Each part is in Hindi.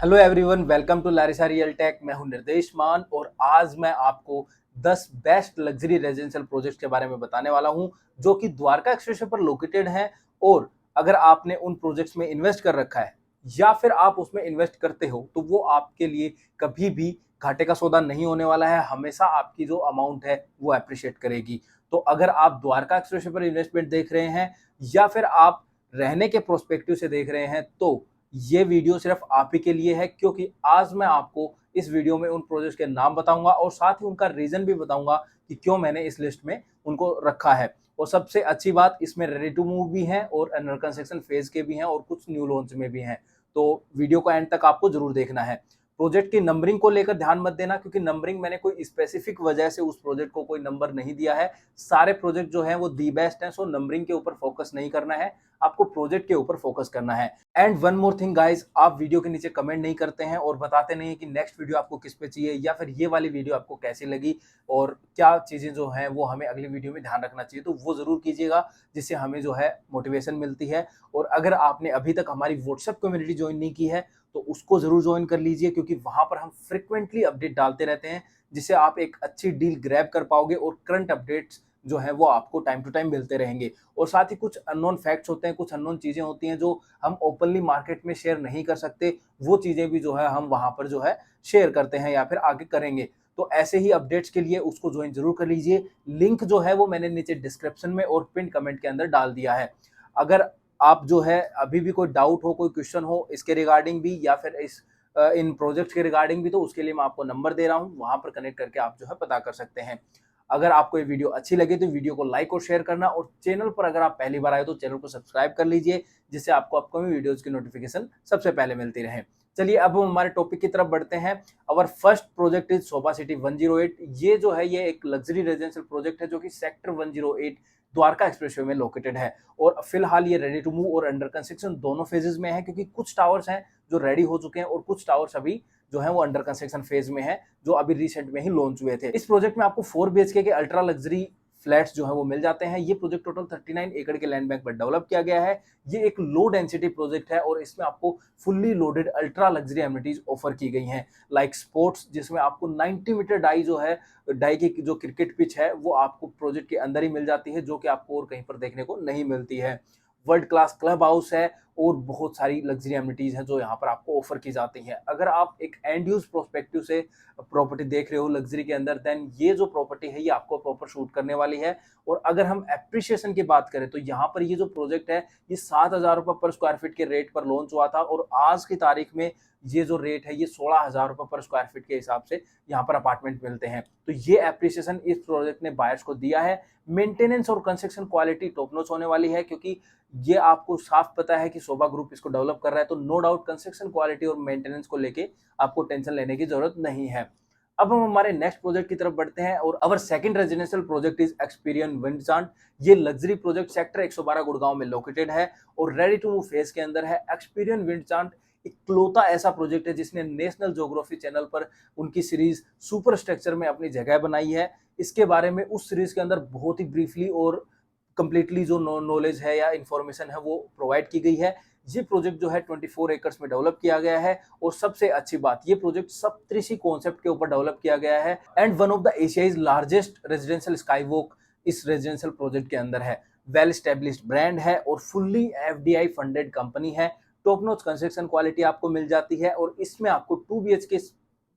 Hello everyone, welcome to Larissa real tech. मैं हूं निर्देश मान और आज मैं आपको 10 बेस्ट लग्जरी रेजिडेंशियल प्रोजेक्ट्स के बारे में बताने वाला हूं जो कि द्वारका एक्सप्रेसवे पर लोकेटेड हैं। और अगर आपने उन प्रोजेक्ट्स में इन्वेस्ट कर रखा है या फिर आप उसमें इन्वेस्ट करते हो तो वो आपके लिए कभी भी घाटे का सौदा नहीं होने वाला है। हमेशा आपकी जो अमाउंट है वो अप्रिशिएट करेगी। तो अगर आप द्वारका एक्सप्रेसवे पर इन्वेस्टमेंट देख रहे हैं या फिर आप रहने के प्रोस्पेक्टिव से देख रहे हैं तो ये वीडियो सिर्फ आप ही के लिए है, क्योंकि आज मैं आपको इस वीडियो में उन प्रोजेक्ट्स के नाम बताऊंगा और साथ ही उनका रीजन भी बताऊंगा कि क्यों मैंने इस लिस्ट में उनको रखा है। और सबसे अच्छी बात, इसमें रेडी टू मूव भी हैं और अंडर कंस्ट्रक्शन फेज के भी हैं और कुछ न्यू लॉन्च में भी हैं। तो वीडियो को एंड तक आपको जरूर देखना है। प्रोजेक्ट की नंबरिंग को लेकर ध्यान मत देना, क्योंकि नंबरिंग मैंने कोई स्पेसिफिक वजह से उस प्रोजेक्ट को कोई नंबर नहीं दिया है। सारे प्रोजेक्ट जो है वो दी बेस्ट हैं, सो नंबरिंग के ऊपर फोकस नहीं करना है, आपको प्रोजेक्ट के ऊपर फोकस करना है। And one more thing guys, आप वीडियो के नीचे कमेंट नहीं करते हैं और बताते नहीं है कि नेक्स्ट वीडियो आपको किस पे चाहिए या फिर ये वाली वीडियो आपको कैसी लगी और क्या चीजें जो हैं वो हमें अगली वीडियो में ध्यान रखना चाहिए। तो वो जरूर कीजिएगा, जिससे हमें जो है मोटिवेशन मिलती है। और अगर आपने अभी तक हमारी व्हाट्सएप कम्युनिटी ज्वाइन नहीं की है तो उसको जरूर ज्वाइन कर लीजिए, क्योंकि वहां पर हम फ्रिक्वेंटली अपडेट डालते रहते हैं, जिससे आप एक अच्छी डील ग्रैब कर पाओगे और करंट अपडेट्स जो है वो आपको टाइम टू टाइम मिलते रहेंगे। और साथ ही कुछ अननोन फैक्ट्स होते हैं, कुछ अननोन चीजें होती हैं जो हम ओपनली मार्केट में शेयर नहीं कर सकते, वो चीजें भी जो है हम वहां पर जो है शेयर करते हैं या फिर आगे करेंगे। तो ऐसे ही अपडेट्स के लिए उसको ज्वाइन जरूर कर लीजिए। लिंक जो है वो मैंने नीचे डिस्क्रिप्शन में और पिन कमेंट के अंदर डाल दिया है। अगर आप जो है अभी भी कोई डाउट हो, कोई क्वेश्चन हो इसके रिगार्डिंग भी या फिर इन प्रोजेक्ट्स के रिगार्डिंग भी, तो उसके लिए मैं आपको नंबर दे रहा हूँ, वहां पर कनेक्ट करके आप जो है पता कर सकते हैं। अगर आपको ये वीडियो अच्छी लगे तो वीडियो को लाइक और शेयर करना, और चैनल पर अगर आप पहली बार आए तो चैनल को सब्सक्राइब कर लीजिए, जिससे आपको अपकमिंग वीडियोज की नोटिफिकेशन सबसे पहले मिलती रहे। चलिए अब हम हमारे टॉपिक की तरफ बढ़ते हैं। Our first project is Shobha city 108। ये जो है ये एक लग्जरी रेजिडेंशियल प्रोजेक्ट है जो कि सेक्टर 108 द्वारका एक्सप्रेसवे में लोकेटेड है। और फिलहाल ये रेडी टू मूव और अंडर कंस्ट्रक्शन दोनों फेजेस में है, क्योंकि कुछ टावर्स हैं जो रेडी हो चुके हैं और कुछ टावर्स अभी जो है वो अंडर कंस्ट्रक्शन फेज में है, जो अभी रिसेंट में ही लॉन्च हुए थे। इस प्रोजेक्ट में आपको 4 बीएचके के अल्ट्रा लग्जरी फ्लैट्स जो है वो मिल जाते हैं। ये प्रोजेक्ट टोटल 39 एकड़ के लैंड बैंक पर डेवलप किया गया है। ये एक लो डेंसिटी प्रोजेक्ट है और इसमें आपको fully loaded ultra luxury amenities offer की गई हैं, लाइक स्पोर्ट्स, जिसमें आपको 90 मीटर डाई जो है, डाई की जो क्रिकेट पिच है वो आपको प्रोजेक्ट के अंदर ही मिल जाती है, जो कि आपको और कहीं पर देखने को नहीं मिलती है। वर्ल्ड क्लास क्लब हाउस है और बहुत सारी लग्जरी एमिनिटीज हैं जो यहाँ पर आपको ऑफर की जाती हैं। अगर आप एक एंड यूज प्रोस्पेक्टिव से प्रॉपर्टी देख रहे हो लग्जरी के अंदर, देन ये जो प्रॉपर्टी है ये आपको प्रॉपर शूट करने वाली है। और अगर हम एप्रिशिएशन की बात करें तो यहाँ पर ये जो प्रोजेक्ट है ये 7,000 रुपये पर स्क्वायर फीट के रेट पर लॉन्च हुआ था, और आज की तारीख में ये जो रेट है ये 16,000 रुपये पर स्क्वायर फीट के हिसाब से यहाँ पर अपार्टमेंट मिलते हैं। तो ये एप्रिसिएशन इस प्रोजेक्ट ने बायर्स को दिया है। मेंटेनेंस और कंस्ट्रक्शन क्वालिटी टॉप नॉच होने वाली है, क्योंकि ये आपको साफ पता है कि शोभा ग्रुप इसको डेवलप कर रहा है, तो नो डाउट कंस्ट्रक्शन क्वालिटी और मेंटेनेंस को लेके आपको टेंशन लेने की जरूरत नहीं है। अब हम हमारे नेक्स्ट प्रोजेक्ट की तरफ बढ़ते हैं, और our second residential project is Experion Windchants. ये लग्जरी प्रोजेक्ट सेक्टर 112 गुड़गांव में लोकेटेड है और रेडी टू मूव फेज के अंदर है। एक्सपीरियन विंडसार्ट इकलौता ऐसा प्रोजेक्ट है जिसने नेशनल ज्योग्राफी चैनल पर उनकी सीरीज सुपर स्ट्रक्चर में अपनी जगह बनाई है। इसके बारे में उस सीरीज के अंदर बहुत ही ब्रीफली और कंप्लीटली जो नॉलेज है या इंफॉर्मेशन है वो प्रोवाइड की गई है। ये प्रोजेक्ट जो है 24 एकर्स में डेवलप किया गया है, और सबसे अच्छी बात, ये प्रोजेक्ट सप्तऋषि कॉन्सेप्ट के ऊपर डेवलप किया गया है। And one of the Asia's largest residential sky walk इस रेजिडेंशियल प्रोजेक्ट के अंदर है। वेल स्टेब्लिश्ड ब्रांड है और फुल्ली एफडीआई फंडेड कंपनी है। टॉप नॉच कंस्ट्रक्शन क्वालिटी आपको मिल जाती है, और इसमें आपको 2 बीएचके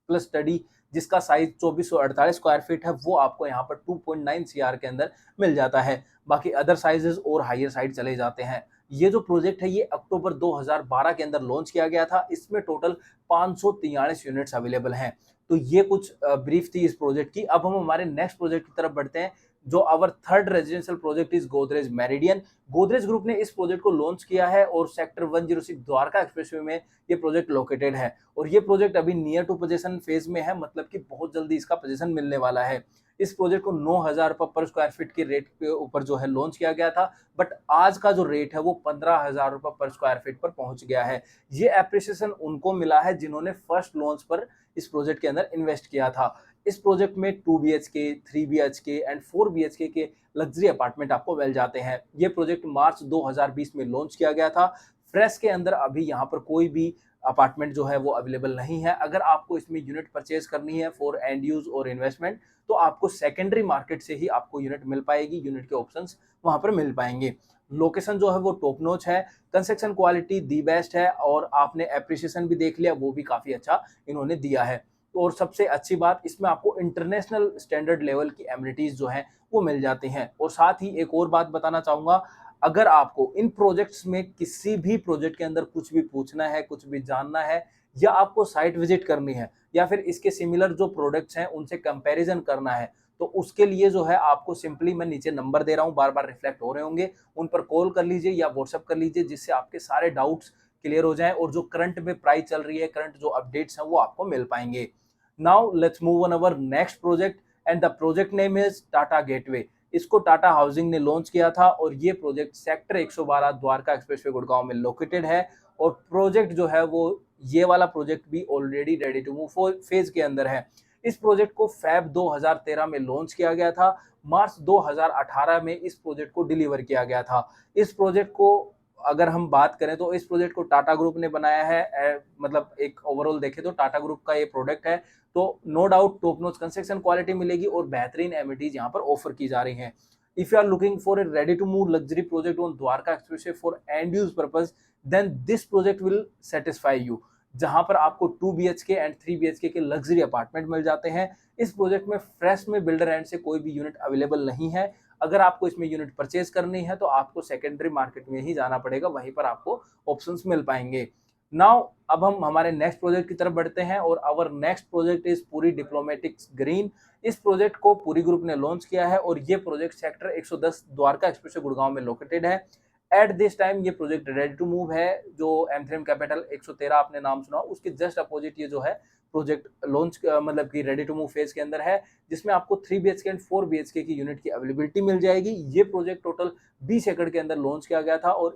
प्लस स्टडी जिसका साइज 2448 स्क्वायर फीट है वो आपको यहाँ पर 2.9 सीआर के अंदर मिल जाता है। बाकी अदर साइजेस और हायर साइड चले जाते हैं। ये जो प्रोजेक्ट है ये अक्टूबर 2012 के अंदर लॉन्च किया गया था। इसमें टोटल 543 यूनिट्स अवेलेबल हैं। तो ये कुछ ब्रीफ थी इस प्रोजेक्ट की। अब हम हमारे नेक्स्ट प्रोजेक्ट की तरफ बढ़ते हैं, जो our third residential project is Godrej Meridian. Godrej group ने इस प्रोजेक्ट को लॉन्च किया है और सेक्टर 106 द्वारका एक्सप्रेसवे में ये प्रोजेक्ट लोकेटेड है। और ये प्रोजेक्ट अभी नियर टू पोजीशन फेज में है, मतलब कि बहुत जल्दी इसका पोजीशन मिलने वाला है। इस प्रोजेक्ट को 9,000 रुपये पर स्क्वायर फीट के रेट के ऊपर जो है लॉन्च किया गया था, बट आज का जो रेट है वो 15,000 रुपये पर स्क्वायर फीट पर पहुंच गया है। ये एप्रिसिएशन उनको मिला है जिन्होंने फर्स्ट लॉन्च पर इस प्रोजेक्ट के अंदर इन्वेस्ट किया था। इस प्रोजेक्ट में 2 बीएचके, 3 बीएचके एंड 4 बीएचके के लग्जरी अपार्टमेंट आपको मिल जाते हैं। ये प्रोजेक्ट मार्च 2020 में लॉन्च किया गया था। फ्रेश के अंदर अभी यहाँ पर कोई भी अपार्टमेंट जो है वो अवेलेबल नहीं है। अगर आपको इसमें यूनिट परचेज करनी है फॉर एंड यूज और इन्वेस्टमेंट, तो आपको सेकेंडरी मार्केट से ही आपको यूनिट मिल पाएगी, यूनिट के ऑप्शंस वहां पर मिल पाएंगे। लोकेशन जो है वो टॉप नॉच है, कंस्ट्रक्शन क्वालिटी दी बेस्ट है, और आपने एप्रिसिएशन भी देख लिया, वो भी काफी अच्छा इन्होंने दिया है। और सबसे अच्छी बात, इसमें आपको इंटरनेशनल स्टैंडर्ड लेवल की एमिनिटीज जो है वो मिल जाती हैं। और साथ ही एक और बात बताना चाहूंगा, अगर आपको इन प्रोजेक्ट्स में किसी भी प्रोजेक्ट के अंदर कुछ भी पूछना है, कुछ भी जानना है, या आपको साइट विजिट करनी है, या फिर इसके सिमिलर जो प्रोडक्ट्स हैं उनसे कंपैरिजन करना है, तो उसके लिए जो है आपको सिंपली, मैं नीचे नंबर दे रहा हूं, बार बार रिफ्लेक्ट हो रहे होंगे, उन पर कॉल कर लीजिए या व्हाट्सएप कर लीजिए, जिससे आपके सारे डाउट्स क्लियर हो जाएं और जो करंट में प्राइस चल रही है, करंट जो अपडेट्स हैं वो आपको मिल पाएंगे। Now let's move on our next project, and the project name is Tata gateway. इसको टाटा हाउसिंग ने लॉन्च किया था, और ये project sector 112 Dwarka expressway Gurgaon में लोकेटेड है। और प्रोजेक्ट जो है वो, ये वाला प्रोजेक्ट भी already ready to move phase के अंदर है। इस प्रोजेक्ट को फैब 2013 में लॉन्च किया गया था, मार्च 2018 में इस प्रोजेक्ट को डिलीवर किया गया था। इस प्रोजेक्ट को अगर हम बात करें तो इस प्रोजेक्ट को टाटा ग्रुप ने बनाया है, मतलब एक ओवरऑल देखें तो टाटा ग्रुप का ये प्रोडक्ट है। तो no doubt top notch construction quality मिलेगी और बेहतरीन एमिनिटीज यहाँ पर ऑफर की जा रही हैं। If you are looking for a ready to move luxury project on Dwarka expressway for end use purpose, then this project will satisfy you, जहां पर आपको 2 BHK एंड 3 BHK के लग्जरी अपार्टमेंट मिल जाते हैं। इस प्रोजेक्ट में फ्रेश में बिल्डर एंड से कोई भी यूनिट अवेलेबल नहीं है। अगर आपको इसमें यूनिट परचेज करनी है तो आपको सेकेंडरी मार्केट में ही जाना पड़ेगा, वहीं पर आपको ऑप्शंस मिल पाएंगे। नाउ अब हम हमारे नेक्स्ट प्रोजेक्ट की तरफ बढ़ते हैं, और आवर नेक्स्ट प्रोजेक्ट इज पूरी डिप्लोमेटिक्स ग्रीन। इस प्रोजेक्ट को पूरी ग्रुप ने लॉन्च किया है, और ये project sector 110 Dwarka expressway Gurgaon में लोकेटेड है। एट दिस टाइम ये प्रोजेक्ट रेडी टू मूव है। जो एम3 कैपिटल 113 आपने नाम सुना, उसके जस्ट अपोजिट ये जो है प्रोजेक्ट लॉन्च, मतलब कि रेडी टू मूव फेज के अंदर है, जिसमें आपको 3 BHK एंड 4 BHK की यूनिट की अवेलेबिलिटी मिल जाएगी। ये प्रोजेक्ट टोटल 20 एकड़ के अंदर लॉन्च किया गया था, और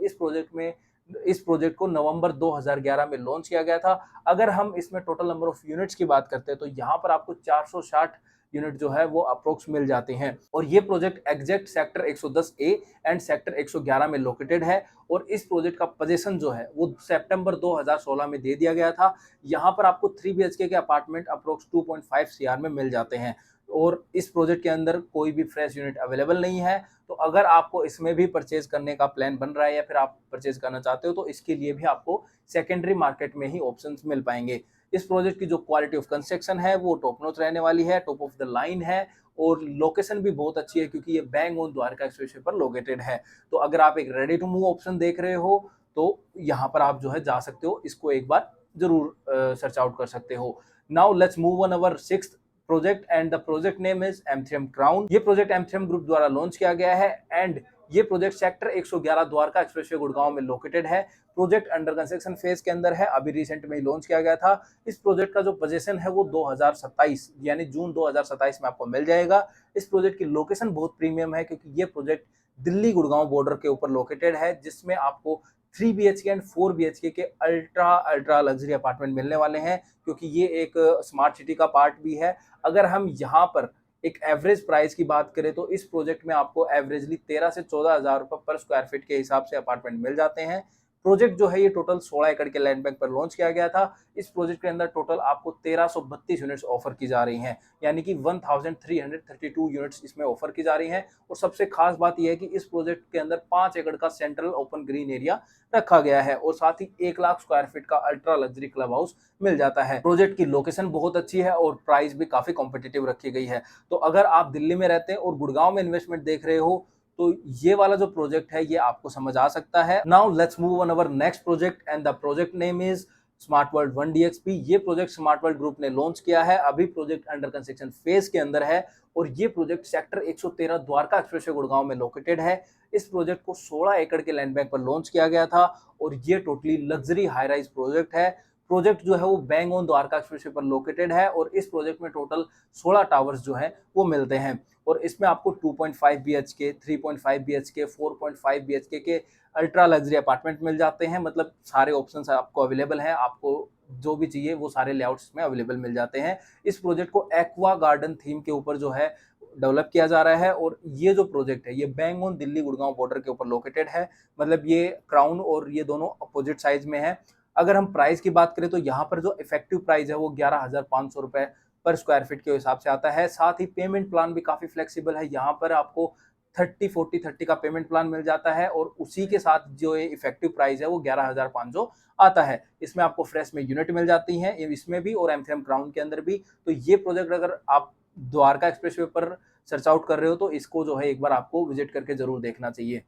इस प्रोजेक्ट को नवंबर 2011 में लॉन्च किया गया था। अगर हम इसमें टोटल नंबर ऑफ यूनिट्स की बात करते हैं तो यहाँ पर आपको 460 यूनिट जो है वो अप्रोक्स मिल जाते हैं। और ये project exact sector 110 A and sector 111 में लोकेटेड है। और इस प्रोजेक्ट का पोजीशन जो है वो सितंबर 2016 में दे दिया गया था। यहाँ पर आपको 3 BHK के अपार्टमेंट अप्रोक्स 2.5 CR में मिल जाते हैं। और इस प्रोजेक्ट के अंदर कोई भी फ्रेश यूनिट अवेलेबल नहीं है। तो अगर आपको इसमें भी परचेज करने का प्लान बन रहा है, या फिर आप परचेज करना चाहते हो, तो इसके लिए भी आपको सेकेंडरी मार्केट में ही ऑप्शंस मिल पाएंगे। इस प्रोजेक्ट की जो क्वालिटी ऑफ कंस्ट्रक्शन है वो टॉप नॉच रहने वाली है, टॉप ऑफ द लाइन है, और लोकेशन भी बहुत अच्छी है, क्योंकि ये बैंग ऑन द्वारका एक्सप्रेसवे पर लोकेटेड है। तो अगर आप एक रेडी टू मूव ऑप्शन देख रहे हो, तो यहाँ पर आप जो है जा सकते हो, इसको एक बार जरूर सर्च आउट कर सकते हो। Now let's move on our sixth project, and the project name is M3M crown. ये प्रोजेक्ट M3M ग्रुप द्वारा लॉन्च किया गया है, एंड ये project sector 111 Dwarka expressway Gurgaon में लोकेटेड है। प्रोजेक्ट अंडर कंस्ट्रक्शन फेज के अंदर है, अभी रिसेंट में ही लॉन्च किया गया था। इस प्रोजेक्ट का जो पोजीशन है वो 2027 यानी जून 2027 में आपको मिल जाएगा। इस प्रोजेक्ट की लोकेशन बहुत प्रीमियम है, क्योंकि ये प्रोजेक्ट दिल्ली गुड़गांव बॉर्डर के ऊपर लोकेटेड है, जिसमें आपको 3 BHK एंड 4 BHK के अल्ट्रा लग्जरी अपार्टमेंट मिलने वाले हैं, क्योंकि ये एक स्मार्ट सिटी का पार्ट भी है। अगर हम यहाँ पर एक एवरेज प्राइस की बात करें तो इस प्रोजेक्ट में आपको एवरेजली 13 से 14 हजार रुपए पर स्क्वायर फीट के हिसाब से अपार्टमेंट मिल जाते हैं। प्रोजेक्ट जो है ये टोटल 16 एकड़ के लैंड बैंक पर लॉन्च किया गया था। इस प्रोजेक्ट के अंदर टोटल आपको 1332 यूनिट्स ऑफर की जा रही हैं, यानी कि 1332 यूनिट्स इसमें ऑफर की जा रही हैं। और सबसे खास बात यह है कि इस प्रोजेक्ट के अंदर 5 एकड़ का सेंट्रल ओपन ग्रीन एरिया रखा गया है, और साथ ही 1 लाख स्क्वायर फीट का अल्ट्रा लग्जरी क्लब हाउस मिल जाता है। प्रोजेक्ट की लोकेशन बहुत अच्छी है और प्राइस भी काफी कॉम्पिटिटिव रखी गई है। तो अगर आप दिल्ली में रहते हैं और गुड़गांव में इन्वेस्टमेंट देख रहे हो, तो ये वाला जो प्रोजेक्ट है ये आपको समझ आ सकता है। Now let's move on our next project, and the project name is smart world 1DXP। ये प्रोजेक्ट स्मार्ट वर्ल्ड ग्रुप ने लॉन्च किया है, अभी प्रोजेक्ट अंडर कंस्ट्रक्शन फेज के अंदर है, और ये project sector 113 Dwarka expressway Gurgaon में लोकेटेड है। इस प्रोजेक्ट को 16 एकड़ के लैंड बैंक पर लॉन्च किया गया था, और ये totally luxury high rise project है। प्रोजेक्ट जो है वो बैंग ऑन द्वारका एक्सप्रेसवे पर लोकेटेड है, और इस प्रोजेक्ट में टोटल 16 टावर्स जो है वो मिलते हैं। और इसमें आपको 2.5 BHK, 3.5 BHK, 4.5 BHK के अल्ट्रा लग्जरी अपार्टमेंट मिल जाते हैं। मतलब सारे ऑप्शंस आपको अवेलेबल हैं, आपको जो भी चाहिए वो सारे लेआउट्स में अवेलेबल मिल जाते हैं। इस प्रोजेक्ट को एक्वा गार्डन थीम के ऊपर जो है डेवलप किया जा रहा है, और ये जो प्रोजेक्ट है ये bang on Delhi Gurgaon border के ऊपर लोकेटेड है। मतलब ये क्राउन और ये दोनों अपोजिट साइज में है। अगर हम प्राइस की बात करें तो यहाँ पर जो इफेक्टिव प्राइस है वो 11,500 रुपए पर स्क्वायर फीट के हिसाब से आता है। साथ ही पेमेंट प्लान भी काफी फ्लेक्सिबल है, यहाँ पर आपको 30-40-30 का पेमेंट प्लान मिल जाता है और उसी के साथ जो ये इफेक्टिव प्राइस है वो 11,500 आता है। इसमें आपको फ्रेश में यूनिट मिल जाती हैं इसमें भी और एमसीएम क्राउन के अंदर भी। तो ये प्रोजेक्ट अगर आप द्वारका एक्सप्रेसवे पर सर्च आउट कर रहे हो तो इसको जो है एक बार आपको विजिट करके जरूर देखना चाहिए।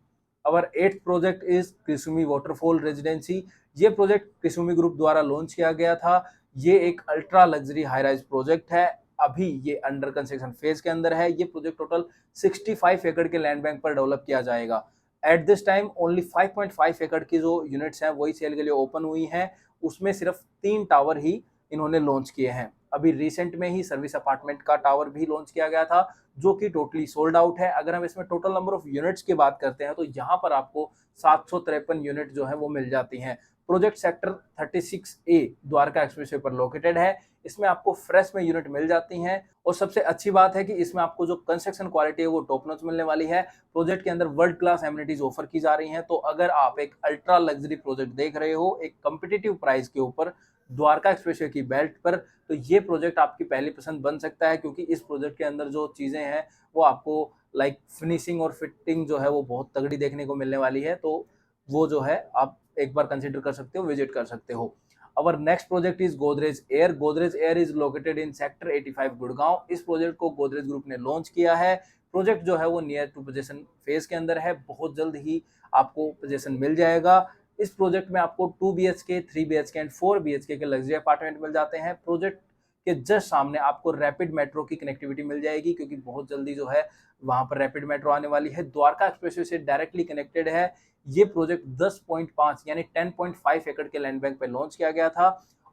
Our 8th project is Krisumi waterfall residency. ये प्रोजेक्ट क्रिसुमी ग्रुप द्वारा लॉन्च किया गया था। ये एक ultra luxury high rise project है। अभी ये अंडर कंस्ट्रक्शन फेज के अंदर है। ये प्रोजेक्ट टोटल 65 एकड़ के लैंड बैंक पर डेवलप किया जाएगा। एट दिस टाइम ओनली 5.5 एकड़ की जो यूनिट्स हैं वही सेल के लिए ओपन हुई हैं। उसमें सिर्फ 3 टावर ही इन्होंने लॉन्च किए हैं। अभी रिसेंट में ही सर्विस अपार्टमेंट का टावर भी लॉन्च किया गया था जो कि टोटली सोल्ड आउट है। अगर हम इसमें टोटल नंबर ऑफ यूनिट्स की बात करते हैं तो यहाँ पर आपको 753 यूनिट जो है वो मिल जाती हैं। Project sector 36A Dwarka expressway पर लोकेटेड है। इसमें आपको फ्रेश में यूनिट मिल जाती हैं और सबसे अच्छी बात है कि इसमें आपको जो कंस्ट्रक्शन क्वालिटी है वो टॉप नॉच मिलने वाली है। प्रोजेक्ट के अंदर वर्ल्ड क्लास एमिनिटीज ऑफर की जा रही हैं। तो अगर आप एक अल्ट्रा लग्जरी प्रोजेक्ट देख रहे हो एक कम्पिटिटिव प्राइस के ऊपर द्वारका एक्सप्रेसवे की बेल्ट पर, तो ये प्रोजेक्ट आपकी पहली पसंद बन सकता है, क्योंकि इस प्रोजेक्ट के अंदर जो चीजें हैं वो आपको लाइक फिनिशिंग और फिटिंग जो है वो बहुत तगड़ी देखने को मिलने वाली है। तो वो जो है आप एक बार कंसिडर कर सकते हो, विजिट कर सकते हो। Our next project is Godrej air. Godrej air is located in sector 85 Gurgaon. इस प्रोजेक्ट को गोदरेज ग्रुप ने लॉन्च किया है। प्रोजेक्ट जो है वो नियर टू पोजीशन फेज के अंदर है। बहुत जल्द ही आपको पोजीशन मिल जाएगा। इस प्रोजेक्ट में आपको 2 BHK, 3 BHK एंड 4 BHK के लग्जरी अपार्टमेंट मिल जाते हैं। प्रोजेक्ट के जस्ट सामने आपको रैपिड मेट्रो की कनेक्टिविटी मिल जाएगी, क्योंकि बहुत जल्दी जो है वहां पर रैपिड मेट्रो आने वाली है। द्वारका एक्सप्रेसवे से डायरेक्टली कनेक्टेड है। ये प्रोजेक्ट 10.5 यानी 10.5 एकड़ के लैंड बैंक पे लॉन्च किया गया था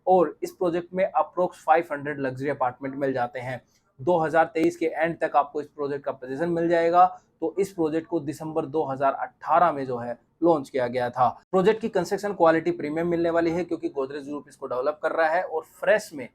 और इस प्रोजेक्ट में अप्रोक्स 500 लग्जरी अपार्टमेंट मिल जाते हैं। 2023 के एंड तक आपको इस प्रोजेक्ट का पोजीशन मिल जाएगा। तो इस प्रोजेक्ट को दिसंबर 2018 में जो है लॉन्च किया गया था। प्रोजेक्ट की कंस्ट्रक्शन क्वालिटी प्रीमियम मिलने वाली है, क्योंकि गोदरेज ग्रुप इसको डेवलप कर रहा है और फ्रेश में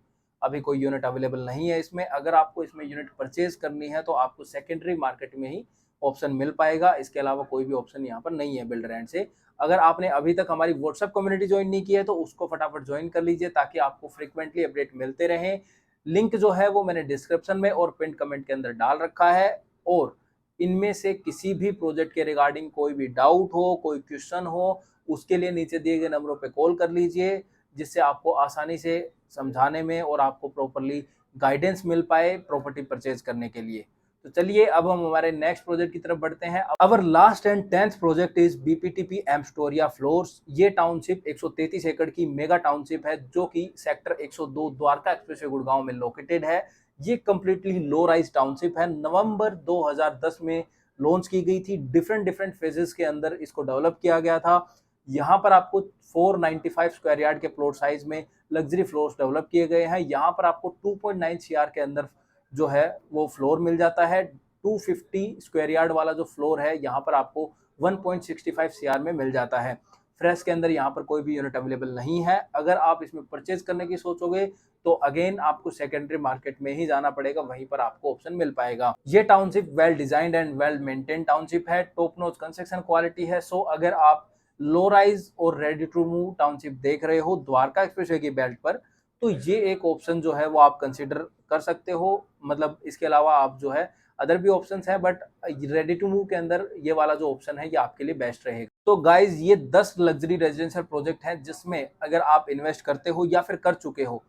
अभी कोई यूनिट अवेलेबल नहीं है इसमें। अगर आपको इसमें यूनिट परचेज करनी है तो आपको सेकेंडरी मार्केट में ही ऑप्शन मिल पाएगा। इसके अलावा कोई भी ऑप्शन यहाँ पर नहीं है बिल्डर एंड से। अगर आपने अभी तक हमारी व्हाट्सएप कम्युनिटी ज्वाइन नहीं की है तो उसको फटाफट ज्वाइन कर लीजिए, ताकि आपको फ्रिक्वेंटली अपडेट मिलते रहें। लिंक जो है वो मैंने डिस्क्रिप्शन में और पिन कमेंट के अंदर डाल रखा है। और इनमें से किसी भी प्रोजेक्ट के रिगार्डिंग कोई भी डाउट हो, कोई क्वेश्चन हो, उसके लिए नीचे दिए गए नंबरों पे कॉल कर लीजिए, जिससे आपको आसानी से समझाने में और आपको प्रॉपरली गाइडेंस मिल पाए प्रॉपर्टी परचेज करने के लिए। तो चलिए अब हम हमारे नेक्स्ट प्रोजेक्ट की तरफ बढ़ते हैं। Our last and 10th project is BPTP Amstoria floors. ये टाउनशिप 133 एकड़ की मेगा टाउनशिप है, जो कि सेक्टर 102 द्वारका एक्सप्रेसवे गुड़गांव में लोकेटेड है। ये कंप्लीटली लो राइज टाउनशिप है। नवंबर 2010 में लॉन्च की गई थी। डिफरेंट फेजेस के अंदर इसको डेवलप किया गया था। यहाँ पर आपको 495 स्क्वायर यार्ड के प्लॉट साइज में लग्जरी फ्लोर्स डेवलप किए गए हैं। यहाँ पर आपको 2.9 CR के अंदर जो है वो फ्लोर मिल जाता है। 250 स्क्वायर यार्ड वाला जो फ्लोर है यहाँ पर आपको 1.65 CR में मिल जाता है। फ्रेश के अंदर यहाँ पर कोई भी यूनिट अवेलेबल नहीं है। अगर आप इसमें परचेज करने की सोचोगे तो अगेन आपको सेकेंडरी मार्केट में ही जाना पड़ेगा, वहीं पर आपको ऑप्शन मिल पाएगा। ये township well designed and well maintain township है। टॉप नॉच कंस्ट्रक्शन क्वालिटी है। सो अगर आप लो राइज और रेडी टू मूव टाउनशिप देख रहे हो द्वारका एक्सप्रेसवे की बेल्ट पर, तो ये एक ऑप्शन जो है वो आप कंसिडर कर सकते हो। मतलब इसके अलावा आप जो है अदर भी ऑप्शंस हैं, बट रेडी टू मूव के अंदर ये वाला जो ऑप्शन है ये आपके लिए बेस्ट रहेगा। तो गाइज ये 10 लग्जरी रेजिडेंशियल प्रोजेक्ट हैं जिसमें अगर आप इन्वेस्ट करते हो या फिर कर चुके हो,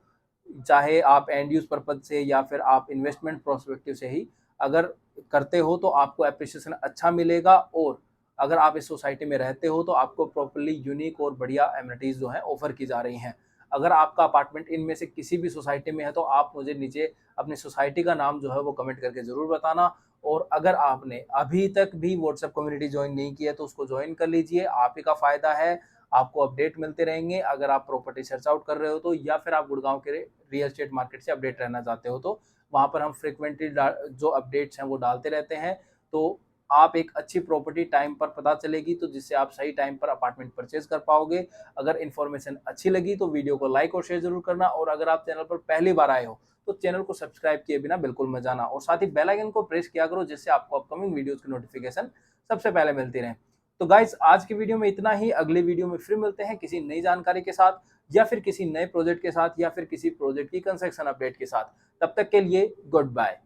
चाहे आप एंड यूज पर्पज से या फिर आप इन्वेस्टमेंट प्रोस्पेक्टिव से ही अगर करते हो, तो आपको एप्रिसिएशन अच्छा मिलेगा। और अगर आप इस सोसाइटी में रहते हो तो आपको प्रॉपर्ली यूनिक और बढ़िया एमिनिटीज जो है ऑफर की जा रही हैं। अगर आपका अपार्टमेंट इनमें से किसी भी सोसाइटी में है तो आप मुझे नीचे अपनी सोसाइटी का नाम जो है वो कमेंट करके जरूर बताना। और अगर आपने अभी तक भी व्हाट्सएप कम्युनिटी ज्वाइन नहीं किया तो उसको ज्वाइन कर लीजिए, आप ही का फायदा है। आपको अपडेट मिलते रहेंगे अगर आप प्रॉपर्टी सर्च आउट कर रहे हो तो, या फिर आप गुड़गांव के रियल एस्टेट मार्केट से अपडेट रहना चाहते हो तो वहाँ पर हम फ्रिक्वेंटली जो अपडेट्स हैं वो डालते रहते हैं। तो आप एक अच्छी प्रॉपर्टी टाइम पर पता चलेगी, तो जिससे आप सही टाइम पर अपार्टमेंट परचेज कर पाओगे। अगर इन्फॉर्मेशन अच्छी लगी तो वीडियो को लाइक और शेयर जरूर करना। और अगर आप चैनल पर पहली बार आए हो तो चैनल को सब्सक्राइब किए बिना बिल्कुल मत जाना, और साथ ही बेल आइकन को प्रेस किया करो, जिससे आपको अपकमिंग वीडियोस की नोटिफिकेशन सबसे पहले मिलती रहे। तो गाइस आज की वीडियो में इतना ही। अगले वीडियो में फिर मिलते हैं किसी नई जानकारी के साथ, या फिर किसी नए प्रोजेक्ट के साथ, या फिर किसी प्रोजेक्ट की कंस्ट्रक्शन अपडेट के साथ। तब तक के लिए गुड बाय।